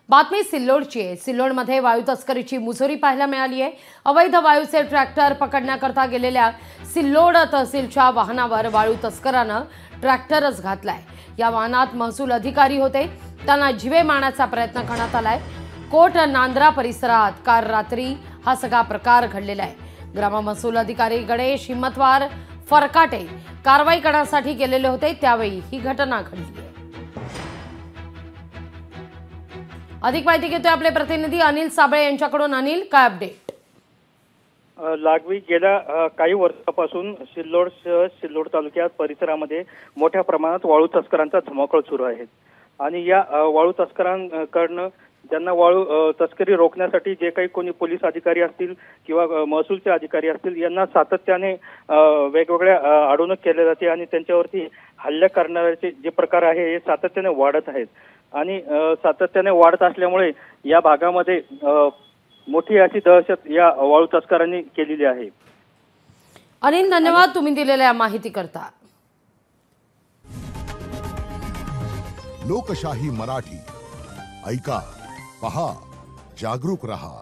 बातमी सिल्लोडची आहे। सिल्लोडमध्ये वायू तस्करीची मुजोरी पाहायला मिळाली आहे। अवैध वायूचे ट्रॅक्टर पकडण्याकरता गेलेल्या सिल्लोड तहसीलच्या वाहनावर वाळू तस्करानं ट्रॅक्टरच घातलाय। या वाहनात महसूल अधिकारी होते, त्यांना जीवे मारण्याचा प्रयत्न करण्यात आलाय। कोट नांद्रा परिसरात काल रात्री हा सगळा प्रकार घडलेला आहे। ग्राम महसूल अधिकारी गणेश हिम्मतवार फरकाटे कारवाई करण्यासाठी गेलेले होते, त्यावेळी ही घटना घडली। अधिक माहिती घेतोय आपले प्रतिनिधी अनिल साबळे यांच्याकडून। अनिल, काय अपडेट? लागवी गेल्या काही वर्षापासून सिल्लोड तालुक्यात परिसरामध्ये मोठ्या प्रमाणात वाळू तस्करांचा धुमाकूळ सुरू आहे आणि या वाळू तस्करांकडनं ज्यांना वाळू तस्करी रोखण्यासाठी जे काही कोणी पोलीस अधिकारी असतील किंवा महसूलचे अधिकारी असतील यांना सातत्याने वेगवेगळ्या अडवणूक केल्या जाते आणि त्यांच्यावरती हल्ले करण्याचे जे प्रकार आहे हे सातत्याने वाढत आहेत आणि सातत्याने वाढत असल्यामुळे या भागामध्ये मोठी अशी दहशत या वाळू तस्करांनी केलेली आहे। अनिल, धन्यवाद तुम्ही दिलेल्या माहितीकरता। लोकशाही मराठी ऐका, पहा, जागरूक रहा।